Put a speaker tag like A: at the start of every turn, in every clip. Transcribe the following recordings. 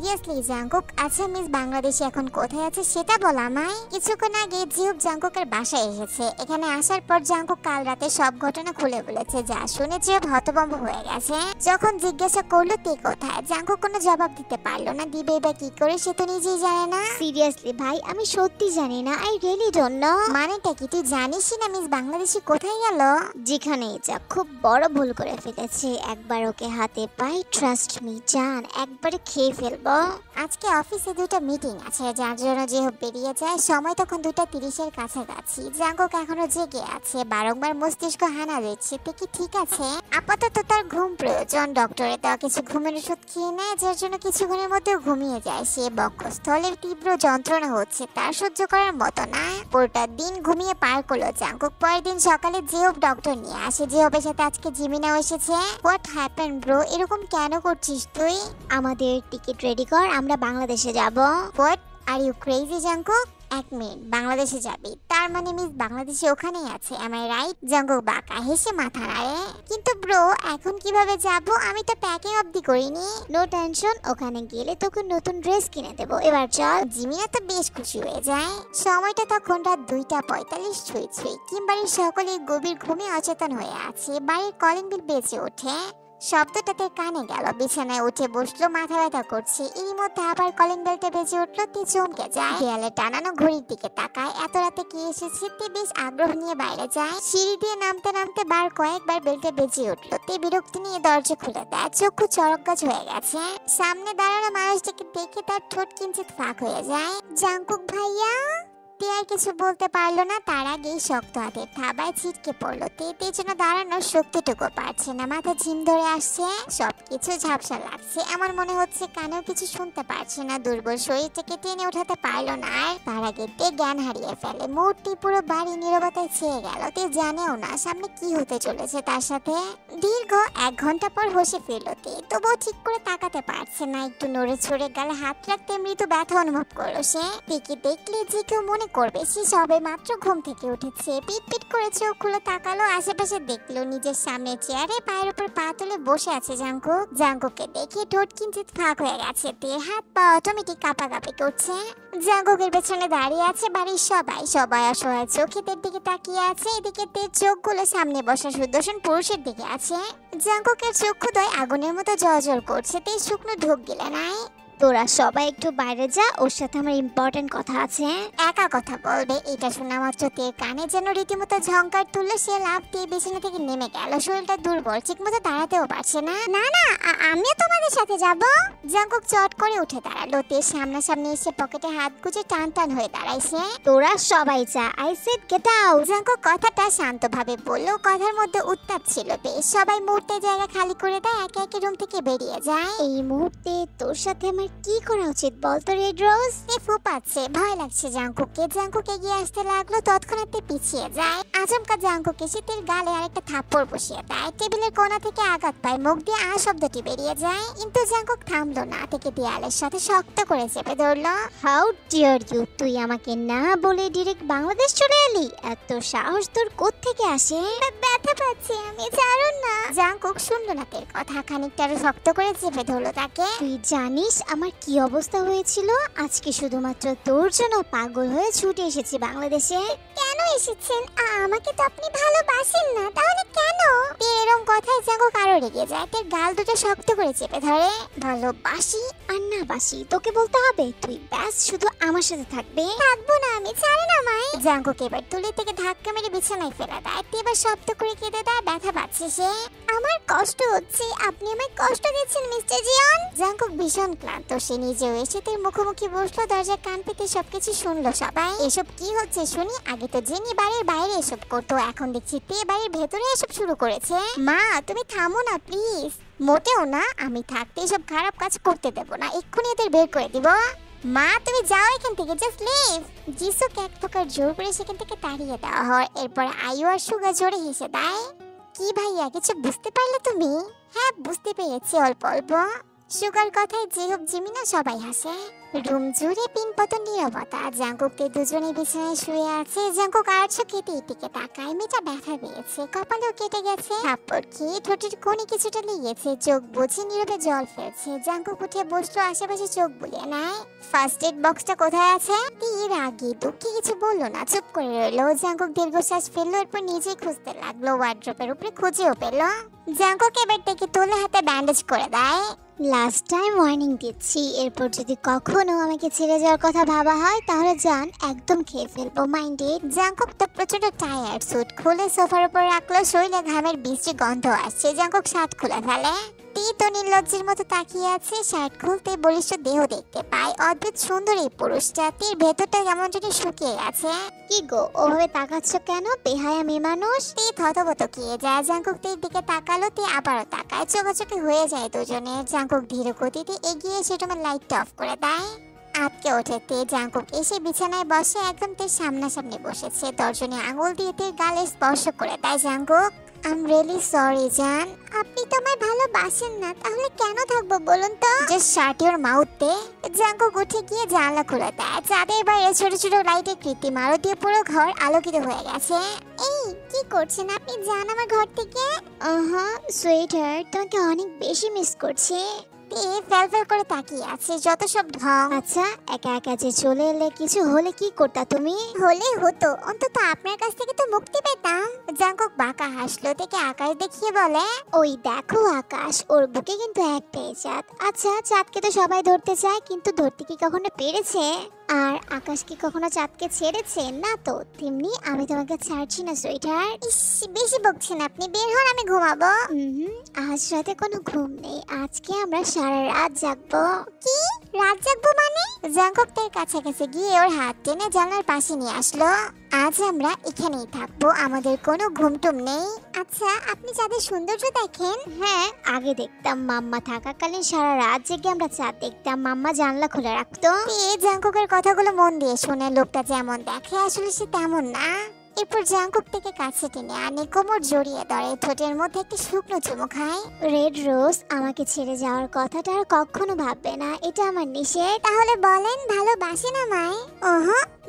A: Seriously Jungkook, আচ্ছা miss বাংলাদেশে এখন কোথায় আছে সেটা বল আমায়। কিছুক্ষণ আগে জিহুব জাঙ্কুকের বাসায় এসেছে। এখানে আসার পর জাঙ্কুক কাল রাতে সব ঘটনা খুলে বলেছে, যা শুনে জিহুব হতভম্ব হয়ে গেছে। যখন জিজ্ঞাসা করলো তে কোথায়, জাঙ্কুক কোনো জবাব দিতে পারলো না। দিবে বা কি করে সে তো নিজেই জানে না।
B: সিরিয়াসলি ভাই, আমি সত্যি জানি না। I really don't know.
A: মানেটা কি তুই জানিস না মিস বাংলাদেশে কোথায় গেল?
B: যেখানেই যা, খুব বড় ভুল করে ফেলেছে। একবার ওকে হাতে পাই, ট্রাস্ট মি জান, একবারে খেয়ে ফেলবো।
A: আজকে অফিসে দুটো মিটিং আছে, যার জন্য জিহুব বেরিয়ে যায়। সময় তখন 2:30-এর কাছাকাছি। জাঙ্কুক এখনো জেগে আছে, বারংবার মস্তিষ্ক হানা দিচ্ছে। তুই কি ঠিক আছে? আপাতত তার ঘুম প্রয়োজন। ডক্টরে দেওয়া কিছু ঘুমের ওষুধ খেয়ে নেয়, যার জন্য কিছুক্ষণের মধ্যে ঘুমিয়ে যায় সে। বক্ষস্থলের তীব্র যন্ত্রণা হচ্ছে, তার সহ্য করার মতো না। পুরোটা দিন ঘুমিয়ে পার করলো জাঙ্কুক। পরের দিন সকালে জিহুব ডক্টর নিয়ে আসে। জিহুবের সাথে আজকে জিমিনাও এসেছে। হোয়াট হ্যাপেন ব্রো, এরকম কেন করছিস তুই?
B: আমাদের টিকিট রেডি কর, আমরা বাংলাদেশে যাব।
A: What are you crazy Jungkook? এক মিনিট, বাংলাদেশে যাবি? তার মানে মিস বাংলাদেশে ওখানেই আছে, এম আই রাইট? জাঙ্কুক বাঁকা হেসে মাথা নাড়ে। কিন্তু ব্রো এখন কিভাবে যাব? আমি তো প্যাকিং অবধি করিনি।
B: নো টেনশন, ওখানে গেলে তোকে নতুন ড্রেস কিনে দেবো। এবার চল।
A: জিমিনা তো বেশ খুশি হয়ে যায়। সময়টা তখন রাত 2:45 ছুঁই ছুঁই। কিংবাড়ির সকলে গভীর ঘুমে অচেতন হয়ে আছে। বাড়ির কলিং বিল বেজে ওঠে। শব্দটাতে কানে গেল। বিছানায় উঠে বসলো, মাথা ব্যথা করছে। এরই মধ্যে আবার কলিং বেলটা বেজে উঠলো। তে চমকে যায়। দেয়ালে টানানো ঘড়ির দিকে তাকায়। এত রাতে কে এসেছে? তে বেশ আগ্রহ নিয়ে বাইরে যায়। সিঁড়ি দিয়ে নামতে নামতে কয়েকবার বেলটা বেজে উঠলো। তে বিরক্তি নিয়ে দরজা খুলে দেয়। চক্ষু চড়ক গাছ হয়ে গেছে। সামনে দাঁড়ানো মানুষটাকে দেখে তার ঠোঁট কিঞ্চিত ফাঁক হয়ে যায়। জাঙ্কুক ভাইয়া। তে আর কিছু বলতে পারলো না। তার আগেই শক্ত হাতের থাবায় ছিটকে পড়লো। তে যেন দাঁড়ানোর শক্তিটুকু পারছে না। মাথা ঝিম ধরে আসছে, সবকিছু ঝাপসা লাগছে। আমার মনে হচ্ছে কানেও কিছু শুনতে পারছে না। দুর্বল শরীরটাকে টেনে উঠাতে পারলো না। আর তার আগে তে জ্ঞান হারিয়ে ফেলে। মুহূর্তে পুরো বাড়ি নীরবতায় ছেয়ে গেল। তে জানেও না সামনে কি হতে চলেছে তার সাথে। দীর্ঘ 1 ঘন্টা পর হোশে ফিরলো তে, তবুও ঠিক করে তাকাতে পারছে না। একটু নড়ে চড়ে গালে হাত রাখতে মৃদু ব্যথা অনুভব করলো সে। তেকে দেখলে যে কেউ মনে করবে সে সবে মাত্র ঘুম থেকে উঠেছে। পিট পিট করে চোখ খুলে তাকালো, আশেপাশে দেখলো নিজের সামনে চেয়ারে পায়ের উপর পা তুলে বসে আছে জাঙ্কুক। জাঙ্কুককে দেখে ঠোঁট কিঞ্চিত ফাঁক হয়ে গেছে। তে হাত পা অটোমেটিক কাঁপাকাঁপি করছে। জাঙ্কুকের পেছনে দাঁড়িয়ে আছে বাড়ির সবাই অসহায় চোখে তের দিকে তাকিয়ে আছে। এদিকে তের চোখগুলো সামনে বসা সুদর্শন পুরুষের দিকে আছে। জাঙ্কুকের চক্ষুদ্বয় আগুনের মতো জ্বর করছে। তে শুকনো ঢোক গিলে নাই।
B: তোরা সবাই একটু বাইরে যা, ওর সাথে আমার ইম্পর্টেন্ট কথা আছে।
A: একা কথা বলবে? এটা শোনা মাত্র তের কানে যেন রীতিমতো ঝংকার তুললো। সে লাফ দিয়ে বিছানা থেকে নেমে গেল। শরীরটা দুর্বল, ঠিক মতো দাঁড়াতেও পারছে না। না না, আমিও তোমাদের সাথে যাব। জাঙ্কুক চট করে উঠে দাঁড়ালো। তের সামনাসামনি এসে পকেটে হাত গুজে টান টান হয়ে দাঁড়াইছে।
B: তোরা সবাই যা, I said get out.
A: Jungkook কথাটা শান্তভাবে বললো, কথার মধ্যে উত্তাপ ছিল বেশ। সবাই মুহূর্তে জায়গা খালি করে দেয়, একে একে রুম থেকে বেরিয়ে যায়।
B: এই মুহূর্তে তোর সাথে আমার কি করা উচিত বলতো রেড রোজ?
A: তে ফুপাচ্ছে, ভয় লাগছে জাঙ্কুককে। জাঙ্কুক এগিয়ে আসতে লাগলো, তৎক্ষণাৎ পিছিয়ে যায়। আচমকা জাঙ্কুক এসে তের গালে আরেকটা থাপ্পড় বসিয়ে দেয়। টেবিলের কোণা থেকে আঘাত পায়, মুখ দিয়ে আ শব্দটি বেরিয়ে যায়। কিন্তু জাঙ্কুক থামলো না, থেকে দেয়ালের সাথে শক্ত করে চেপে ধরলো।
B: হাউ ডিয়ার ইউ, তুই আমাকে না বলে ডিরেক্ট বাংলাদেশ চলে এলি? এত সাহস তোর কোত্থেকে আসে?
A: ব্যথা পাচ্ছি আমি, ছাড়ুন না। জাঙ্কুক শুনলো না তের কথা, খানিকটা আরো শক্ত করে চেপে ধরলো তাকে।
B: তুই জানিস আমার কি অবস্থা হয়েছিল? আজকে শুধুমাত্র তোর জন্য পাগল হয়ে ছুটে এসেছি বাংলাদেশে।
A: কেন এসেছেন? আমাকে তো আপনি ভালোবাসেন না, তাহলে কেন? এরকম কথায় জাঙ্কুক আরো রেগে যায়। তের গাল দুটো শক্ত করে চেপে ধরে। ভালোবাসি
B: আর না বাসি তোকে বলতে হবে? তুই ব্যাস শুধু আমার সাথে থাকবে।
A: থাকবো না আমি, ছাড়েন আমায়। জাঙ্কুক এবার তুলে থেকে ধাক্কা মেরে বিছানায় ফেলে দেয়। এবার শব্দ করে কেঁদে দেয়, ব্যথা পাচ্ছে সে। আমার কষ্ট হচ্ছে, আপনি আমায় কষ্ট দিচ্ছেন মিস্টার জিয়ন। জাঙ্কুক ভীষণ ক্লান্ত, সে নিজেও এসে তের মুখোমুখি বসলো। দরজার কান পেতে সবকিছু শুনলো সবাই। এসব কি হচ্ছে শুনি? আগে তো জেনি বাড়ির বাইরে এসব করতো, এখন দেখছি তে বাড়ির ভেতরে এসব শুরু করেছে। মা তুমি থামো না প্লিজ। মোটেও না, আমি থাকতে এসব খারাপ কাজ করতে দেবো না। এক্ষুনি এদের বের করে দিব। মা তুমি যাও এখান থেকে, জাস্ট লিভ। জিসুকে এক প্রকার জোর করে সেখান থেকে তাড়িয়ে দেওয়া হয়। এরপর আয়ু আর সুগা জোরে হেসে দেয়। কি ভাইয়া, কিছু বুঝতে পারলে তুমি? হ্যাঁ বুঝতে পেরেছি অল্প অল্প। সুগার কথায় জিহুব জিমিনা সবাই হাসে। রুম জুড়ে পিনপতন নীরবতা। জাঙ্কুকদের দুজনে বিছানায় শুয়ে আছে। জাঙ্কুক আর চোখেতে দিকে তাকায়। মেয়েটা ব্যথা পেয়েছে, কপালেও কেটে গেছে। থাপ্পড় খেয়ে ঠোঁটের কোণে কিছুটা লেগেছে। চোখ বুঝে নীরবে জল ফেলছে। জাঙ্কুক উঠে বসলো, আশেপাশে চোখ বুলিয়ে নেয়। ফার্স্ট এড বক্সটা কোথায় আছে? তীর আগে দুঃখে কিছু বললো না, চুপ করে রইলো। জাঙ্কুক দীর্ঘশ্বাস ফেললো, এরপর নিজেই খুঁজতে লাগলো। ওয়ার্ড্রপের উপরে খুঁজেও পেলো। জাঙ্কুক এবার থেকে তোলে হাতে ব্যান্ডেজ করে দেয়।
B: লাস্ট টাইম ওয়ার্নিং দিচ্ছি, এরপর যদি কখনো আমাকে ছেড়ে যাওয়ার কথা ভাবা হয় তাহলে জান একদম খেয়ে ফেলবো, মাইন্ডেড।
A: জাঙ্কুক তো প্রচন্ড টায়ার্ড। স্যুট খুলে সোফার উপর রাখলো। শরীরে ঘামের বৃষ্টি গন্ধ আসছে। জাঙ্কুক শার্ট খুলে ফেলে। টি তো নির্লজ্জের মতো তাকিয়ে আছে। শার্ট খুলতে বলিষ্ঠ দেহ দেখতে পায়। অদ্ভুত সুন্দর এই পুরুষটা। তীর ভেতরটা কেমন যেন শুকিয়ে গেছে।
B: কি গো, ওভাবে তাকাচ্ছ কেন? বেহায়া মেয়ে মানুষ।
A: টি থতমত খেয়ে যায়। জাঙ্কুক তীর দিকে তাকালো। তি আবারও তাকায়। চোখাচোখি হয়ে যায় দুজনের। জাঙ্কুক ধীর গতিতে এগিয়ে এসে তোমার লাইটটা অফ করে দেয়। আটকে ওঠে তে। জাঙ্কুক এসে বিছানায় বসে। একদম তের সামনাসামনি বসেছে। তর্জনী আঙুল দিয়ে তের গালে স্পর্শ করে দেয়। Jungkook, I am really sorry জান। আপনি তো আমায় ভালোবাসেন না, তাহলে কেন থাকবো বলুন তো? জাস্ট শাট ইওর মাউথ তে। জাঙ্কুক উঠে গিয়ে জানলা খুলে দেয়। চাঁদের বাইরে ছোট ছোট লাইটের কৃত্রিম আলো দিয়ে পুরো ঘর আলোকিত হয়ে গেছে। এই কি করছেন আপনি? যান আমার ঘর থেকে।
B: সুইটহার্ট, তোমাকে অনেক বেশি মিস করছি।
A: ফেল ফেল করে তাকিয়ে আছে। যত সব ঢং।
B: আচ্ছা, একা একা যে চলে এলে, কিছু হলে কি করতা তুমি?
A: হলে হতো, অন্তত আপনার কাছ থেকে তো মুক্তি পেতাম। জাঙ্কুক বাঁকা হাসলো। থেকে আকাশ দেখিয়ে বলে,
B: ওই দেখো আকাশ, ওর বুকে কিন্তু একটাই চাঁদ। আচ্ছা, চাঁদকে তো সবাই ধরতে চায়, কিন্তু ধরতে কি কখনো পেরেছে? আর আকাশ কি কখনো চাঁদকে ছেড়েছে? না তো। তেমনি আমি তোমাকে ছাড়ছি না সুইটহার্ট।
A: ইস, বেশি বকছেন আপনি। বের হন, আমি ঘুমাবো।
B: আজ রাতে কোনো ঘুম নেই। আজকে আমরা সারা রাত জাগবো।
A: কি রাত জাগবো মানে? জাঙ্কুক তার কাছাকাছি গিয়ে ওর হাত টেনে জানলার পাশে নিয়ে আসলো। আজ আমরা এখানেই থাকবো, আমাদের কোনো ঘুমটুম নেই। আচ্ছা, আপনি চাঁদের সৌন্দর্য দেখেন?
B: হ্যাঁ, আগে দেখতাম। মাম্মা থাকাকালীন সারা রাত জেগে আমরা চাঁদ দেখতাম। মাম্মা জানলা খুলে রাখতো।
A: জাঙ্কুকের কথাগুলো মন দিয়ে শুনে। লোকটা যেমন দেখে আসলে সে তেমন না। এরপর জাঙ্কুক থেকে কাছে টেনে আনে, কোমর জড়িয়ে ধরে। ঠোঁটের মধ্যে একটি শুকনো চুমু খায়।
B: রেড রোজ, আমাকে ছেড়ে যাওয়ার কথাটা আর কখনো ভাববে না, এটা আমার নিষেধ।
A: তাহলে বলেন, ভালোবাসেন আমায়?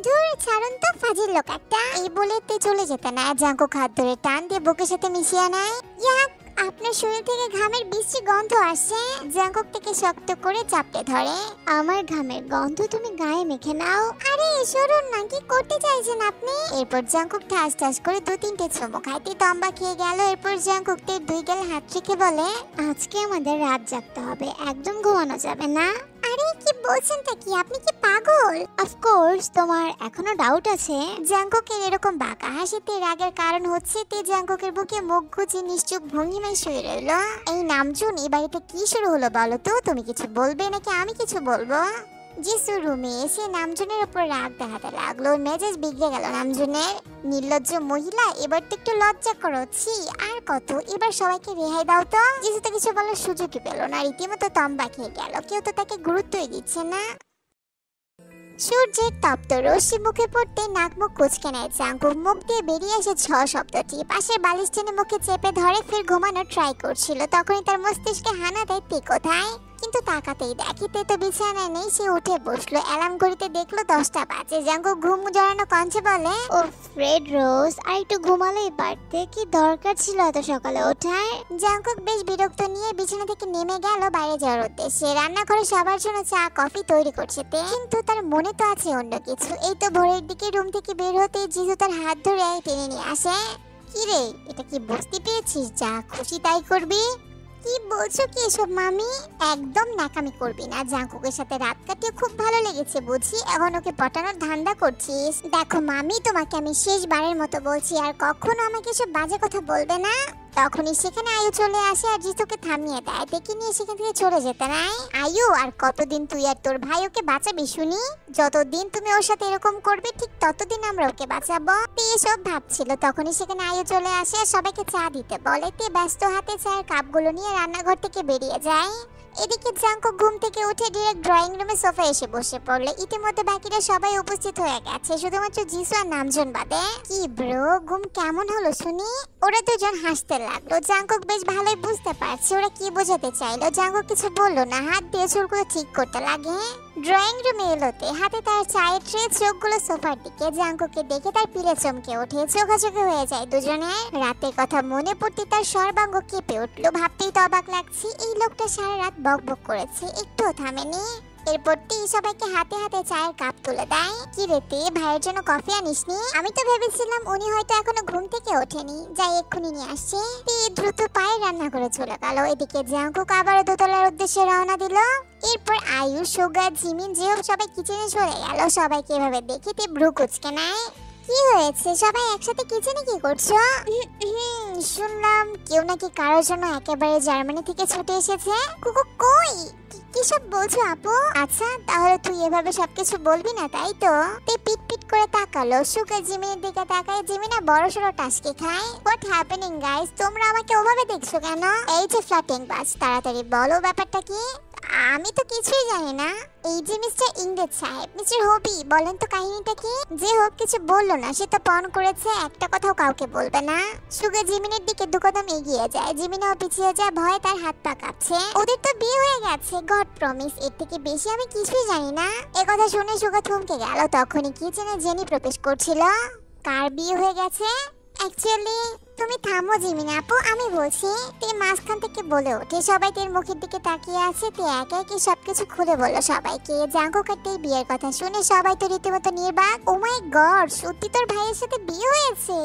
A: ধুর, ছাড়ুন তো, ফাজিল লোক একটা। এই বলে তে চলে যেতে না। জাঙ্কুক হাত ধরে টান দিয়ে বুকের সাথে মিশিয়ে নেয়। ইয়াক, আপনার শরীর থেকে ঘামের বৃষ্টি গন্ধ আসছে। জাঙ্কুক থেকে শক্ত করে চাপটে ধরে।
B: আমার ঘামের গন্ধ তুমি গায়ে মেখে নাও।
A: আরে সরুন না, কি করতে চাইছেন আপনি? এরপর জাঙ্কুক ঠাস ঠাস করে 2-3টে চুমু খাইতে তম্বা খেয়ে গেল। এরপর জাঙ্কুক তে 2 গালে হাত রেখে বলে,
B: আজকে আমাদের রাত জাগতে হবে, একদম ঘুমানো যাবে না।
A: আরে কি বলছেনটা কি? আপনি কি পাগল?
B: অফকোর্স, তোমার এখনো ডাউট আছে?
A: জাঙ্কুকের এরকম বাঁকা হাসিতে রাগের কারণ হচ্ছে তে জাঙ্কুকের বুকে মুখ গুজে নিশ্চুপ ভঙ্গিমায় শুয়ে রইল। এই নামজুন, এই বাড়িতে কি শুরু হলো বলো তো? তুমি কিছু বলবে নাকি আমি কিছু বলবো? জিসু রুমে এসে নামজুনের উপর রাগ দেখাতে লাগলো। মেজাজ বিগড়ে গেল নামজুনের। নির্লজ্জ মহিলা, এবার তো একটু লজ্জা করছি। আর কত, এবার সবাইকে রেহাই দাও তো। জিসু তো কিছু বলার সুযোগই পেল না, রীতিমতো তম্বা খেয়ে গেল। কেউ তো তাকে গুরুত্বই দিচ্ছে না। সূর্যের তপ্ত রশ্মি মুখে পড়তে নাক মুখ কুচকে নেয় জাঙ্কুক। মুখ দিয়ে বেরিয়ে এসে ছ শব্দটি। পাশের বালিশ টেনে মুখে চেপে ধরে, ফের ঘুমানোর ট্রাই করছিল। তখনই তার মস্তিষ্কে হানা দেয় তে কোথায়। কিন্তু তাকাতেই দেখিতে তো বিছানায় নেই। সে উঠে বসলো। অ্যালার্ম ঘড়িতে দেখলো 10টা বাজে। জাঙ্কুক ঘুম জড়ানো কণ্ঠে বলে,
B: ও রেড রোজ, আর একটু ঘুমালেই পারতে, কি দরকার ছিল এত সকালে ওঠার?
A: জাঙ্কুক বেশ বিরক্ত নিয়ে বিছানা থেকে নেমে গেল বাইরে যাওয়ার উদ্দেশ্যে। রান্নাঘরে সবার জন্য চা কফি তৈরি করছে তে। কিন্তু তার মনে তো আছে অন্য কিছু। এই তো ভোরের দিকে রুম থেকে বের হতে জিজু তার হাত ধরে টেনে নিয়ে আসে। কি রে, এটা কি বুঝতে পেরেছিস? যা খুশি তাই করবি? কি বলছো কি এসব মামি? একদম নাকামি করবি না। জাঙ্কুকের সাথে রাত কাটিয়ে খুব ভালো লেগেছে বুঝি, এখন ওকে পটানোর ধান্দা করছিস? দেখো মামি, তোমাকে আমি শেষবারের মতো বলছি, আর কখনো আমাকে এসব বাজে কথা বলবে না। তখনই সেখানে আয়ু চলে আসে আর জিতুকে থামিয়ে দেয়। ডেকে নিয়ে সেখান থেকে চলে যেতে নাই। আয়ু, আর কতদিন তুই আর তোর ভাই ওকে বাঁচাবি শুনি? যতদিন তুমি ওর সাথে এরকম করবে ঠিক ততদিন আমরা ওকে বাঁচাবো। তে এসব ভাবছিল, তখনই সেখানে আয়ু চলে আসে আর সবাইকে চা দিতে বলে। তে ব্যস্ত হাতে চায়ের কাপগুলো নিয়ে রান্নাঘর থেকে বেরিয়ে যায়। এদিকে জাঙ্কুক ঘুম থেকে উঠে ডিরেক্ট ড্রয়িং রুমে সোফায় এসে বসে পড়লো। ইতিমধ্যে বাকিরা সবাই উপস্থিত হয়ে গেছে, শুধুমাত্র জিসু আর নামজুন বাদে। কি ব্রো, ঘুম কেমন হলো শুনি? ওরা দুজন হাসতে লাগলো। জাঙ্কুক বেশ ভালোই বুঝতে পারছে ওরা কি বোঝাতে চাইলো। জাঙ্কুক কিছু বললো না, হাত দিয়ে চুলগুলো ঠিক করতে লাগে। ড্রয়িং রুমে এলোতে হাতে তার চায়ের ট্রে, চোখগুলো সোফার দিকে। জাঙ্কুককে দেখে তার পিলে চমকে ওঠে, চোখাচোখি হয়ে যায় দুজনে। রাতের কথা মনে পড়তে তার সর্বাঙ্গ কেঁপে উঠলো। ভাবতেই তো অবাক লাগছে, এই লোকটা সারা রাত বকবক করেছে, একটুও থামেনি। এরপর সবাইকে হাতে হাতে চায়ের কাপ তুলে দেয়। কি রেতে, ভাইয়ের জন্য কফি আনিসনি? আমি তো ভেবেছিলাম উনি হয়তো এখনো ঘুম থেকে ওঠেনি, যাই এক্ষুনি নিয়ে আসছে। দ্রুত পায়ে রান্না করে চলে গেল। এদিকে জাঙ্কুক আবার দোতলার উদ্দেশ্যে রওনা দিল। এরপর আয়ুষ, সুগা, জিমিন, যেও সবাই কিচেনে চলে গেল। সবাইকে এভাবে দেখে ভ্রু কুচকে নেয়। কি হয়েছে, সবাই একসাথে কিচেনে কি করছো? শুনলাম কেউ নাকি কারোর জন্য একেবারে জার্মানি থেকে ছুটে এসেছে। কুকু কই, কিসব বলছো আপু? আচ্ছা তাহলে তুই এভাবে সবকিছু বলবি না, তাই তো? পিট পিট করে তাকালো। সুগা জিমিনের দিকে তাকায়। জিমিনা বড় সড়ো টাসকে খায়। হোয়াট হ্যাপেনিং গাইস, তোমরা আমাকে ওভাবে দেখছো কেন? এই যে ফ্লাটিং বাজ, তাড়াতাড়ি বলো ব্যাপারটা কি? আমি তো কিছুই জানি না। এই যে মিস্টার ইংরেজ সাহেব, মিস্টার হবি, বলেন তো কাহিনীটা কি? যে হোক কিছু বললো না, সে তো পণ করেছে, একটা কথাও কাউকে বলবে না। সুগা জিমিনের দিকে দু কদম এগিয়ে যায়। জিমিনাও পিছিয়ে যায়, ভয়ে তার হাত পা কাঁপছে। ওদের তো বিয়ে হয়ে গেছে, গড প্রমিস, এর থেকে বেশি আমি কিছুই জানি না। কথা শুনে সুগা থমকে গেল। তখনই কিচেনে জেনি প্রবেশ করছিল। কার বিয়ে হয়ে গেছে? অ্যাকচুয়ালি তুমি থামো জিমিনা আপু, আমি বলছি। মাঝখান থেকে বলে ওঠে। সবাই তের মুখের দিকে তাকিয়ে আছে। একা একে সবকিছু খুলে বললো সবাইকে। জাঙ্কুক আর বিয়ের কথা শুনে সবাই তো রীতিমতো নির্বাক। ও মাই গড, সত্যি তোর ভাইয়ের সাথে বিয়ে হয়েছে?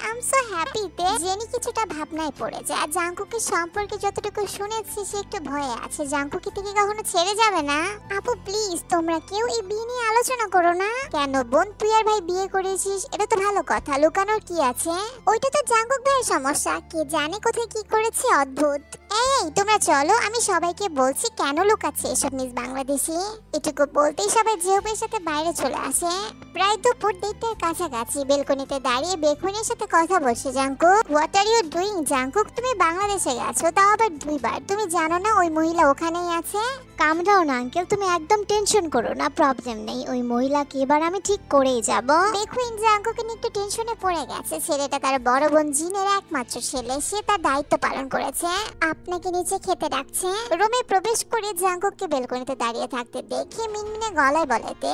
A: I am so happy. Jenny কিছুটা ভাবনায় পড়ে যায়। জাঙ্কুকের সম্পর্কে যতটুকু শুনেছি সে একটু ভয়ে আছে, জাঙ্কুকে থেকে কখনো ছেড়ে যাবে না। আপু প্লিজ, তোমরা কেউ এই বিয়ে নিয়ে আলোচনা করো না। কেন বোন, তুই আর ভাই বিয়ে করেছিস, এটা তো ভালো কথা, লুকানোর কি আছে? ওইটা তো জাঙ্কুক ভাইয়ের সমস্যা, কে জানে কোথায় কি করেছে, অদ্ভুত। এই তোমরা চলো, আমি সবাইকে বলছি কেন লুকাচ্ছে এসব মিস বাংলাদেশি। এটুকু বলতেই সবাই জিওপের সাথে বাইরে চলে আসে। প্রায় দুপুর 1টার কাছাকাছি বেলকনিতে দাঁড়িয়ে বেখুনের সাথে কথা বলছে Jungkook. What are you doing Jungkook? তুমি বাংলাদেশে গেছো, তাও আবার 2বার। তুমি জানো না ওই মহিলা ওখানেই আছে?
B: কাম ডাউন আঙ্কেল, তুমি একদম টেনশন করো না, প্রবলেম নেই। ওই মহিলাকে এবার আমি ঠিক করেই যাব।
A: দেখুন জাঙ্কুক একটু টেনশনে পড়ে গেছে। ছেলেটা তার বড় বোন জিনের একমাত্র ছেলে, সে তার দায়িত্ব পালন করেছে। আপনাকে নিচে খেতে ডাকছে। রুমে প্রবেশ করে জাঙ্কুককে বেলকনিতে দাঁড়িয়ে থাকতে দেখে মিনমিনে গলায় বলেতে।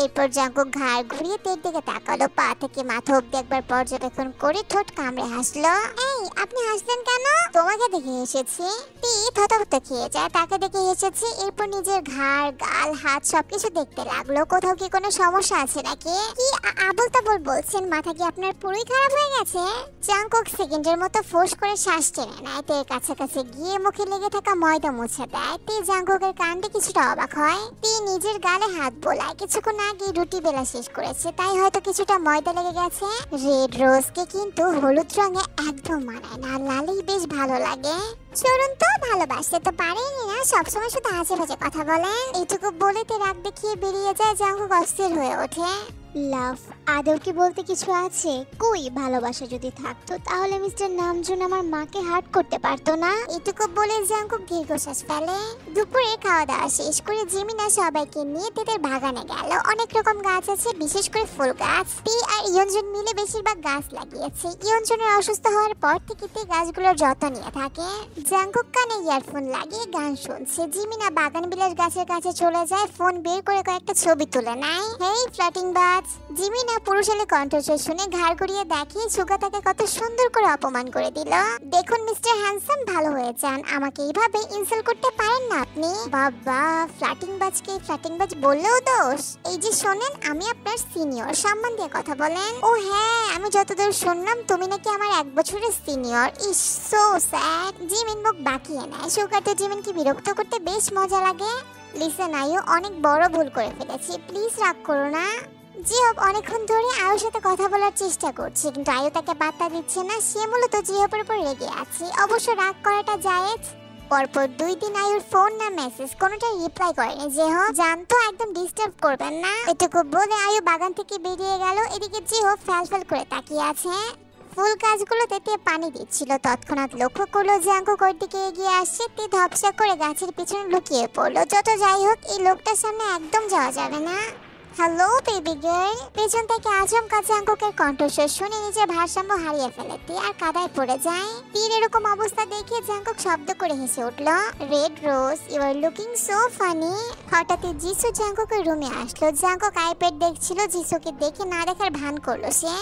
A: এরপর জাঙ্কুক ঘাড় ঘুরিয়ে তের দিকে তাকালো। পা থেকে মাথা অব্দি একবার পর্যবেক্ষণ করে ঠোঁট কামড়ে হাসলো। এই আপনি হাসলেন কেন? তোমাকে দেখে হেসেছি। থতমত খেয়ে যায়, তাকে দেখে হেসেছি। এরপর নিজের ঘাড়, গাল, হাত সবকিছু দেখতে লাগলো। কোথাও কি কোনো সমস্যা আছে নাকি? কি আবল তাবল বলছেন? মাথা কি আপনার পুরোই খারাপ হয়ে গেছে? জাঙ্কুক সেকেন্ডের মতো ফোর্স করে শ্বাস টেনে নেয়। তের কাছাকাছি গিয়ে মুখে লেগে থাকা ময়দা মুছে দেয়। জাঙ্কুকের কাণ্ডে কিছুটা অবাক হয়। নিজের গালে হাত বোলায়। কিছুক্ষণ আগে রুটি বেলা শেষ করেছে, তাই হয়তো কিছুটা ময়দা লেগে গেছে। রেড রোজকে কিন্তু হলুদ রঙে একদম মানায় না, লালেই বেশ ভালো লাগে। চলুন তো, ভালোবাসতে তো পারেনি না, সবসময় শুধু আজে বাজে কথা বলেন। এইটুকু বলে তে রাগ দেখিয়ে বেরিয়ে যায়। জাঙ্কুক অস্থির হয়ে ওঠে।
B: লাভ, আদৌ কি বলতে কিছু আছে? কই, ভালোবাসা যদি থাকতো তাহলে মিস্টার নামজুন আমার মাকে হার্ট করতে পারতো না।
A: এটুকু বলে জাঙ্কুক দীর্ঘশ্বাস ফেলে। দুপুরে খাওয়া দাওয়া শেষ করে জিমিনা সবাইকে নিয়ে তেদের বাগানে গেল। অনেক রকম গাছ আছে, বিশেষ করে ফুল গাছ। আর ইয়নজন মিলে বেশিরভাগ গাছ লাগিয়েছে। ইয়নজনের অসুস্থ হওয়ার পর থেকে গাছগুলোর যত্ন নিয়ে থাকে। জাঙ্কুক কানে ইয়ারফোন লাগিয়ে গান শুনছে। জিমিনা বাগান বিলাস গাছের কাছে চলে যায়, ফোন বের করে কয়েকটা ছবি তুলে নেয়। হেই ফ্ল্যাটিং বাজ। জিমিনা পুরুষালী কণ্ঠস্বর শুনে ঘাড় ঘুরিয়ে দেখে সুগা তাকে কত সুন্দর করে অপমান করে দিল। দেখুন মিস্টার হ্যান্ডসাম, ভালো হয়ে যান, আমাকে এইভাবে ইনসাল্ট করতে পারেন না আপনি। বাবা, ফ্ল্যাটিং বাজকে ফ্ল্যাটিং বাজ বললেও দোষ। এই যে শোনেন, আমি আপনার সিনিয়র, সম্মান দিয়ে কথা বলেন। ও হ্যাঁ, আমি যতদূর শুনলাম তুমি নাকি আমার 1 বছরের সিনিয়র। ইস সো স্যাড। জিমিন মুখ বাকিয়ে নেয়। সুগা তো জিমিনকে বিরক্ত করতে বেশ মজা লাগে। লিসেন আয়ু, অনেক বড় ভুল করে ফেলেছি, প্লিজ রাগ করো না। জিহব অনেকক্ষণ ধরে আয়ুর সাথে কথা বলার চেষ্টা করছে, কিন্তু আয়ু তাকে বার্তা দিচ্ছে না। সে মূলত জিহবের উপর রেগে আছে। অবশ্য রাগ করাটা জায়েজ। পরপর 2 দিন আয়ুর ফোন না মেসেজ কোনোটা রিপ্লাই করেনি জিহব। জানতো একদম ডিস্টার্ব করবেন না। এটুকু বলে আয়ু বাগান থেকে বেরিয়ে গেল। এদিকে জিহব ফ্যাল ফ্যাল করে তাকিয়ে আছে। ফুল গাছগুলোতে তে পানি দিচ্ছিল। তৎক্ষণাৎ লক্ষ্য করলো জাঙ্কুক ওর দিকে এগিয়ে আসছে। তে ধপসা করে গাছের পিছনে লুকিয়ে পড়লো। যত যাই হোক এই লোকটার সামনে একদম যাওয়া যাবে না। Hello baby girl. পেছন থেকে আচমকা জাঙ্কুকের কণ্ঠস্বর শুনে নিজের ভারসাম্য হারিয়ে ফেলে তে আর কাদায় পড়ে যায়। তীর এরকম অবস্থা দেখে জাঙ্কুক শব্দ করে হেসে উঠল। Red rose, you are looking so funny. হঠাৎই জিসু জাঙ্কুকের রুমে আসলো। জাঙ্কুক আইপ্যাড দেখছিল। জিসুকে দেখে না দেখার ভান করলো সে।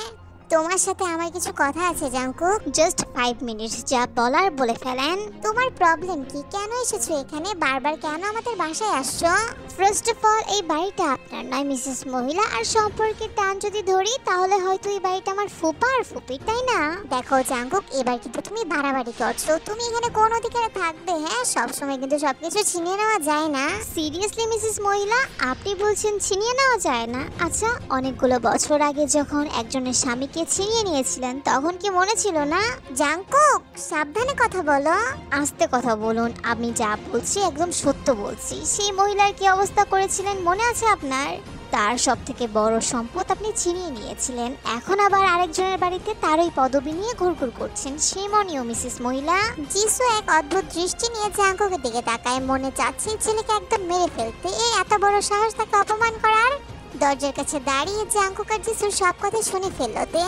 A: তোমার সাথে আমার কিছু কথা আছে জাঙ্কুক।
B: জাস্ট 5 মিনিট, যা বলার বলে ফেলেন।
A: তোমার প্রবলেম কি? কেন এসেছো এখানে? বারবার কেন আমাদের বাসায় আসছো?
B: ফার্স্ট অফ অল এই বাড়িটা আপনার নয় মিসেস মহিলা। আর সম্পর্কের টান যদি ধরি তাহলে হয়তো এই বাড়িটা আমার ফুপা আর ফুপির, তাই না?
A: দেখো জাঙ্কুক, এবার কিন্তু তুমি বাড়াবাড়ি করছো। তুমি এখানে কোন অধিকারে থাকবে? হ্যাঁ, সবসময় কিন্তু সবকিছু ছিনিয়ে নেওয়া যায় না।
B: সিরিয়াসলি মিসেস মহিলা, আপনি বলছেন ছিনিয়ে নেওয়া যায় না? আচ্ছা, অনেকগুলো বছর আগে যখন একজনের স্বামীকে ছিনিয়ে নিয়েছিলেন তখন কি মনে ছিল না?
A: জাঙ্কুক, সাবধানে কথা বলো।
B: আস্তে কথা বলুন। আমি যা বলছি একদম সত্য বলছি। সেই মহিলার কি অবস্থা করেছিলেন মনে আছে আপনার? তার সব থেকে বড় সম্পদ আপনি ছিনিয়ে নিয়েছিলেন। এখন আবার আরেকজনের বাড়িতে তারই পদবি নিয়ে ঘুরঘুর করছেন। সেমনিও মিসেস মহিলা।
A: জিসু এক অদ্ভুত দৃষ্টি নিয়ে জাঙ্কুকের দিকে তাকায়। মনে চাচ্ছে ছেলেকে একদম মেরে ফেলতে। এই এত বড় সাহস তাকে অপমান করার। দরজার কাছে দাঁড়িয়ে জাঙ্কুক আর জিসুর সব কথা শুনে ফেললো তে।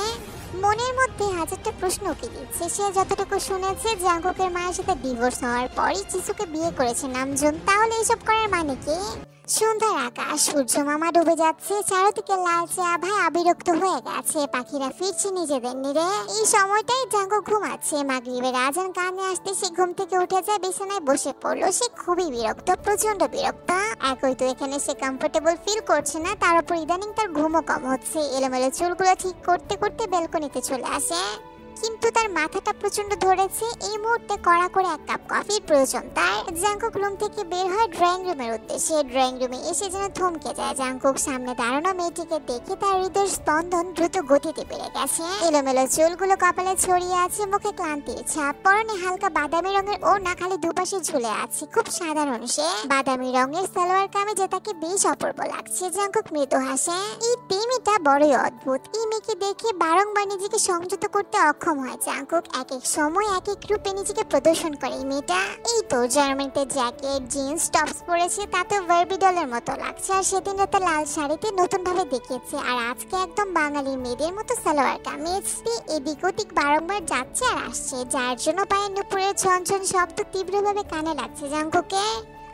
A: মনের মধ্যে হাজারটা প্রশ্ন উকি দিচ্ছে। সে যতটুকু শুনেছে জাঙ্কুকের মায়ের সাথে ডিভোর্স হওয়ার পরই জিসুকে বিয়ে করেছে নামজুন। তাহলে এসব করার মানে কি? সন্ধ্যার আকাশ, সূর্য মামা ডুবে যাচ্ছে। চারদিকে লালচে আভায় বিরক্ত হয়ে গেছে। পাখিরা ফিরছে নিজেদের নিরে। এই সময়টাই জাঙ্কুক ঘুমাচ্ছে। মাগরিবের আজান কানে আসতে সে ঘুম থেকে উঠে যায়, বিছানায় বসে পড়লো। সে খুবই বিরক্ত, প্রচন্ড বিরক্ত। একই তো এখানে সে কমফোর্টেবল ফিল করছে না, তার উপর ইদানিং তার ঘুমও কম হচ্ছে। এলোমেলো চুলগুলো ঠিক করতে করতে ব্যালকনিতে চলে আসে। কিন্তু তার মাথাটা প্রচন্ড ধরেছে। এই মুহূর্তে কড়া করে এক কাপ কফির প্রয়োজন তার। জাঙ্কুক রুম থেকে বের হয় ড্রয়িং রুমের উদ্দেশ্যে। ড্রয়িং রুমে এসে যেন থমকে যায়। জাঙ্কুক সামনে দাঁড়ানো মেয়েটিকে দেখে তার হৃদয়ের স্পন্দন দ্রুত গতিতে বেড়ে গেছে। এলোমেলো চুলগুলো কপালে ছড়িয়ে আছে, মুখে ক্লান্তির ছাপ। পরনে হালকা বাদামি রঙের ওড়না খালি দুপাশে ঝুলে আছে। খুব সাধারণ সে। বাদামি রঙের সালোয়ার কামিজে তাকে বেশ অপূর্ব লাগছে। জাঙ্কুক মৃদু হাসে। এই মেয়েটা বড়ই অদ্ভুত। এই মেয়েকে দেখে বারংবার নিজেকে সংযত করতে অক্ষম হয় জাঙ্কুক। এক এক সময় এক এক রূপে নিজেকে প্রদর্শন করে এই মেয়েটা। এই তো জার্মানিতে জ্যাকেট, জিন্স, টপস পরেছে, তাতে বারবি ডলের মতো লাগছে। আর সেদিন রাতে লাল শাড়িতে নতুন ভাবে দেখিয়েছে। আর আজকে একদম বাঙালি মেয়েদের মতো সালোয়ার কামিজ। এদিক ওদিক বারংবার যাচ্ছে আর আসছে, যার জন্য পায়ের নুপুরের ঝনঝন শব্দ তীব্রভাবে কানে লাগছে জাঙ্কুকে।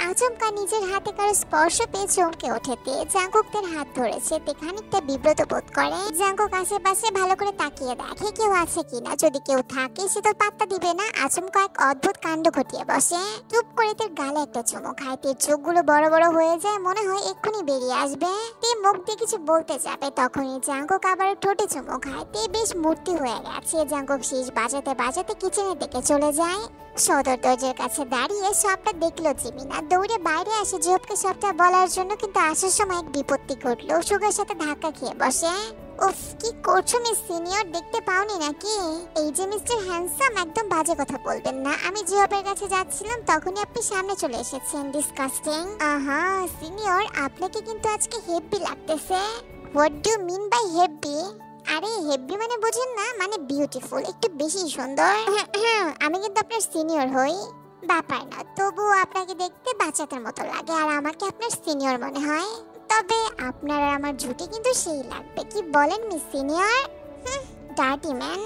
A: আচমকা নিজের হাতে কারো স্পর্শ পেয়ে চমকে ওঠে তে। জাঙ্কুক তার হাত ধরেছে। তে খানিকটা বিব্রত বোধ করে। জাঙ্কুক আশেপাশে ভালো করে তাকিয়ে দেখে কেউ আছে কিনা। যদি কেউ থাকে সে তো পাত্তা দিবে না। আচমকা এক অদ্ভুত কাণ্ড ঘটিয়ে বসে। চুপ করে তার গালে একটা চুমু খায়। তের চোখগুলো বড় বড় হয়ে যায়, মনে হয় এক্ষুনি বেরিয়ে আসবে। তে মুখ দিয়ে কিছু বলতে যাবে, তখনই জাঙ্কুক আবার ঠোঁটে চুমু খায়। তে বেশ মূর্তি হয়ে গেছে। জাঙ্কুক শীষ বাজাতে বাজাতে কিচেনের দিকে চলে যায়। সদর দরজার কাছে দাঁড়িয়ে সবটা দেখলো জিমিনা। দৌড়ে বাইরে আসে জবকে সবটা বলার জন্য, কিন্তু আসার সময় এক বিপত্তি ঘটলো। সুগার সাথে ধাক্কা খেয়ে বসে। উফ, কি করছো মিস সিনিয়র? দেখতে পাওনি নাকি? এই যে মিস্টার হ্যান্ডসাম, একদম বাজে কথা বলবেন না। আমি জিওপের কাছে যাচ্ছিলাম তখনই আপনি সামনে চলে এসেছেন। ডিসকাস্টিং। আহা সিনিয়র, আপনাকে কিন্তু আজকে হেভি লাগতেছে। What do mean by heavy? আরে হেভি মানে বুঝেন না, মানে বিউটিফুল, একটু বেশি সুন্দর। আমি কিন্তু আপনার সিনিয়র হই। ব্যাপার না, তবুও আপনাকে দেখতে বাচ্চাদের মতো লাগে আর আমাকে আপনার সিনিয়র মনে হয়। তবে আপনার আর আমার জুটি কিন্তু সেই লাগবে, কি বলেন মিস সিনিয়র? Dirty man.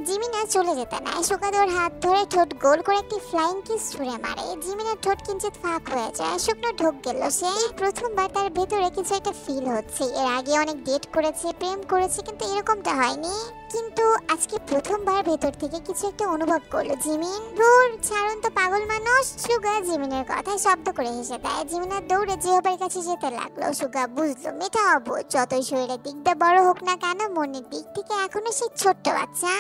A: জিমিনা চলে যেতে নেয়। শুকাদোর হাত ধরে ঠোঁট গোল করে একটি ফ্লাইং কিস ছুঁড়ে মারে। জিমিনার ঠোঁট কিঞ্চিত ফাঁক হয়ে যায়। শুকনো ঢোক গেল সে। প্রথমবার তার ভেতরে কিছু একটা ফিল হচ্ছে। এর আগে অনেক ডেট করেছে, প্রেম করেছে, কিন্তু এরকমটা হয়নি। কিন্তু আজকে প্রথমবার ভেতর থেকে কিছু একটা অনুভব করলো জিমিন। দূর ছাড়ুন তো পাগল মানুষ। সুগা জিমিনের কথায় শব্দ করে হেসে দেয়। জিমিনা দৌড়ে জিহবার কাছে যেতে লাগলো। সুগা বুঝলো মেয়েটা অবুঝ। যতই শরীরের দিকটা বড় হোক না কেন, মনের দিক থেকে এখনো সেই ছোট্ট বাচ্চা।